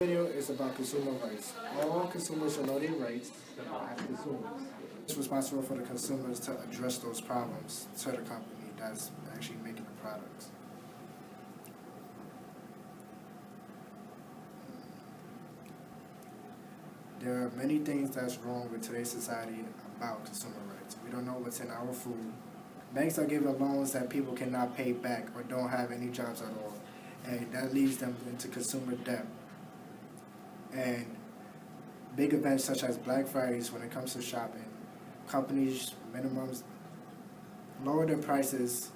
Video is about consumer rights. All consumers should know their rights as consumers. It's responsible for the consumers to address those problems to the company that's actually making the products. There are many things that's wrong with today's society about consumer rights. We don't know what's in our food. Banks are giving loans that people cannot pay back or don't have any jobs at all, and that leads them into consumer debt. And big events such as Black Fridays, when it comes to shopping, companies minimums lower their prices,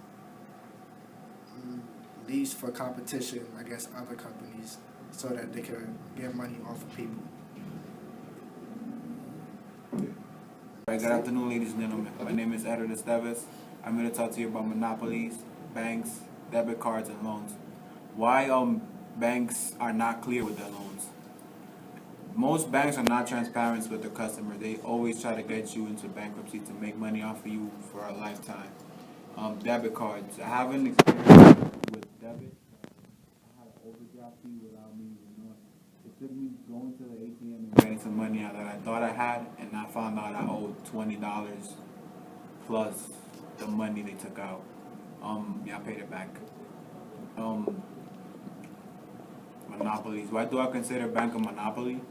leads for competition against other companies so that they can get money off of people. Good afternoon, ladies and gentlemen. My name is Edward Esteves. I'm here to talk to you about monopolies, banks, debit cards, and loans. Why banks are not clear with their loans. Most banks are not transparent with their customers. They always try to get you into bankruptcy to make money off of you for a lifetime. Debit cards. I have an experience with debit. I had an overdraft fee without me even knowing. It took me going to the ATM and getting some money out that I thought I had, and I found out I owed $20 plus the money they took out. I paid it back. Monopolies. Why do I consider bank a monopoly?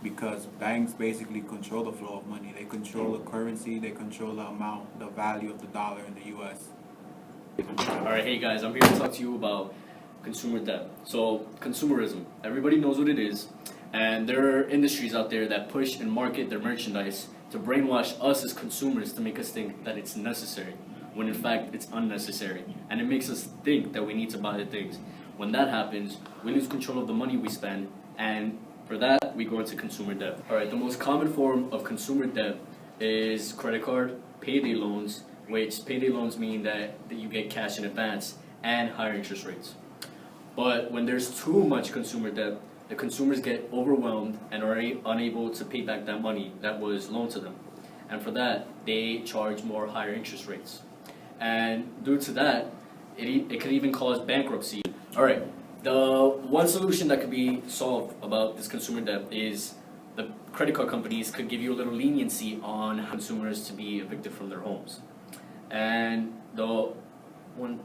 Because banks basically control the flow of money. They control the currency. They control the amount, the value of the dollar in the U.S. Alright, hey guys, I'm here to talk to you about consumer debt. So, consumerism. Everybody knows what it is, and there are industries out there that push and market their merchandise to brainwash us as consumers to make us think that it's necessary, when in fact it's unnecessary. And it makes us think that we need to buy the things. When that happens, we lose control of the money we spend, and for that, we go into consumer debt. Alright, the most common form of consumer debt is credit card, payday loans, which payday loans mean that you get cash in advance, and higher interest rates. But when there's too much consumer debt, the consumers get overwhelmed and are unable to pay back that money that was loaned to them. And for that, they charge more higher interest rates. And due to that, it could even cause bankruptcy. Alright, the one solution that could be solved about this consumer debt is the credit card companies could give you a little leniency on consumers to be evicted from their homes. And the one...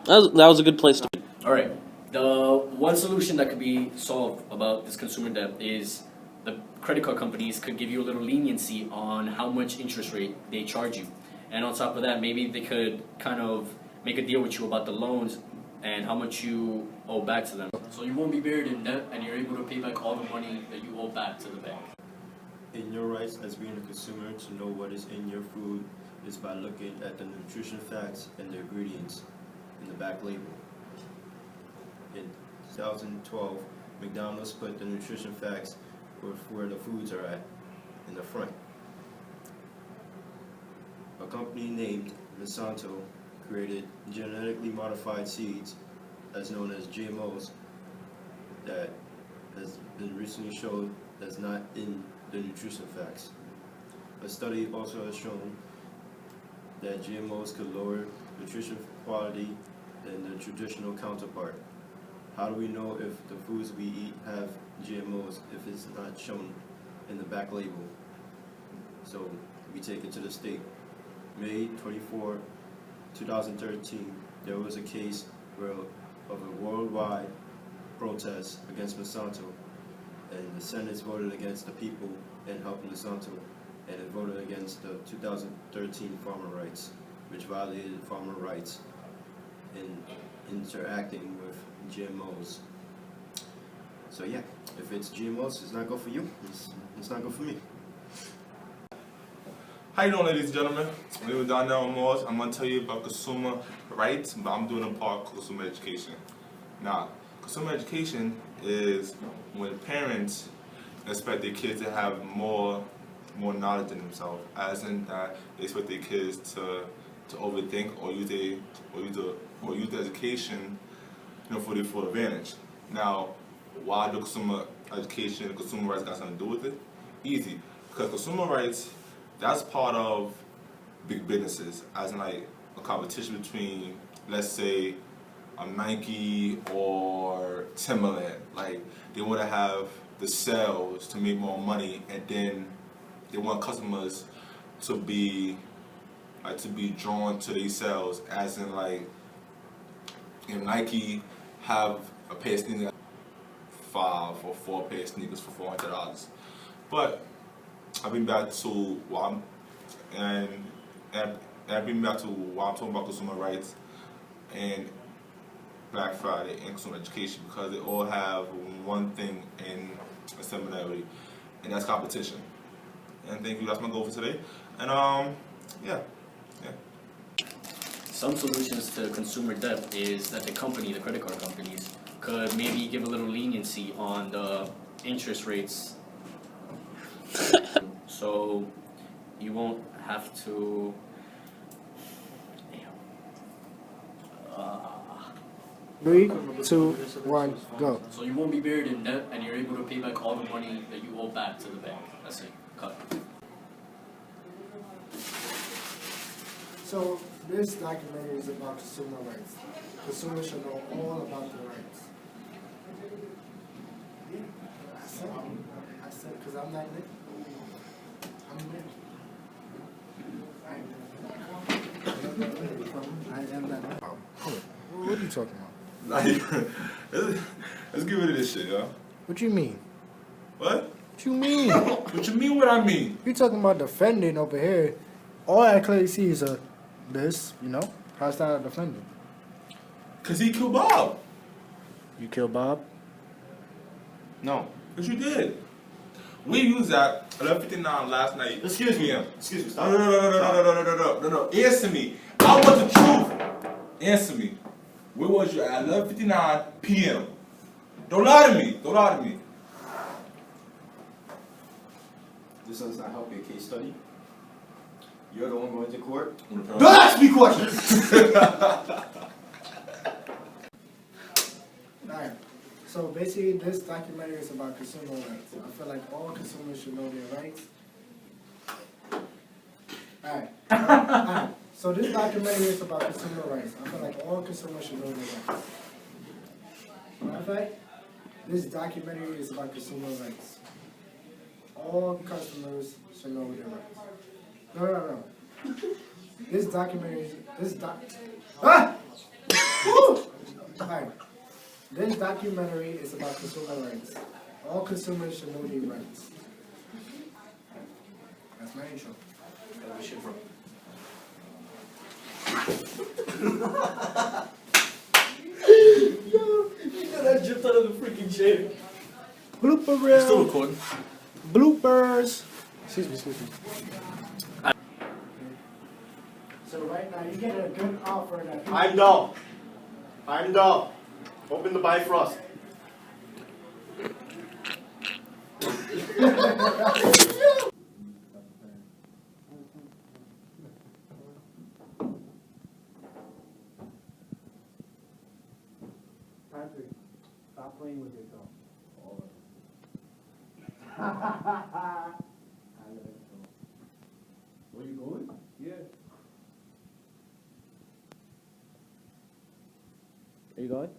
That was a good place to be. Alright, the one solution that could be solved about this consumer debt is the credit card companies could give you a little leniency on how much interest rate they charge you. And on top of that, maybe they could kind of make a deal with you about the loans and how much you owe back to them. So you won't be buried in debt and you're able to pay back all the money that you owe back to the bank. In your rights as being a consumer to know what is in your food is by looking at the nutrition facts and the ingredients in the back label. In 2012, McDonald's put the nutrition facts with where the foods are at in the front. A company named Monsanto created genetically modified seeds, as known as GMOs, that has been recently shown as not in the nutrition facts. A study also has shown that GMOs could lower nutrition quality than the traditional counterpart. How do we know if the foods we eat have GMOs if it's not shown in the back label? So we take it to the state. May 24, 2013, there was a case of a worldwide protest against Monsanto, and the Senate voted against the people and helped Monsanto, and it voted against the 2013 farmer rights, which violated farmer rights in interacting with GMOs. So yeah, if it's GMOs, it's not good for you. It's not good for me. How you doing, ladies and gentlemen? My name is Donnell Moores. I'm going to tell you about consumer rights, but I'm doing a part of consumer education. Now, consumer education is when parents expect their kids to have more knowledge than themselves, as in that they expect their kids to overthink or use the education, for their full advantage. Now, why do consumer education and consumer rights got something to do with it? Easy, because consumer rights, that's part of big businesses, as in like a competition between, let's say, Nike or Timberland. Like they want to have the sales to make more money, and then they want customers to be drawn to these sales. As in, like, if Nike have a pair of sneakers, 5 or 4 pair of sneakers for $400. But I've been back to why I've been back to why I'm talking about consumer rights and Black Friday and consumer education, because they all have one thing in a similarity, and that's competition. And thank you. That's my goal for today. And yeah. Some solutions to consumer debt is that the credit card companies, could maybe give a little leniency on the interest rates, so you won't have to. 3, 2, 1, go. So you won't be buried in debt, and you're able to pay back all the money that you owe back to the bank. That's it. Cut. So this documentary is about consumer rights. Consumers should know all about their rights. I said, because I'm not Nick. I'm Nick. I am not Nick. What are you talking about? Like, let's get rid of this shit, yo. What you mean? What? What you mean? What you mean? What I mean? You talking about defending over here. All I clearly see is this, you know? How's that defending? Cause he killed Bob. You killed Bob? No. Cause you did. We used that 11:59 last night. Excuse me. PM. Excuse me. Stop. No. Answer me. I want the truth. Answer me. Where was you at 11:59 PM? Don't lie to me. Don't lie to me. This does not help your case study. You're the one going to court. Don't Don't ask me questions! Alright. So basically this documentary is about consumer rights. I feel like all consumers should know their rights. Alright. So this documentary is about consumer rights. I feel like all consumers should know their rights. Matter of fact, this documentary is about consumer rights. All customers should know their rights. No. This documentary is, Alright. This documentary is about consumer rights. All consumers should know their rights. That's my intro. I jumped out of the freaking chair. Blooper reel. Still recording. Bloopers. Excuse me. So right now you get a good offer that I'm done. Open the Bifrost. Patrick, stop playing with yourself. Where you going? Yeah. Are you going?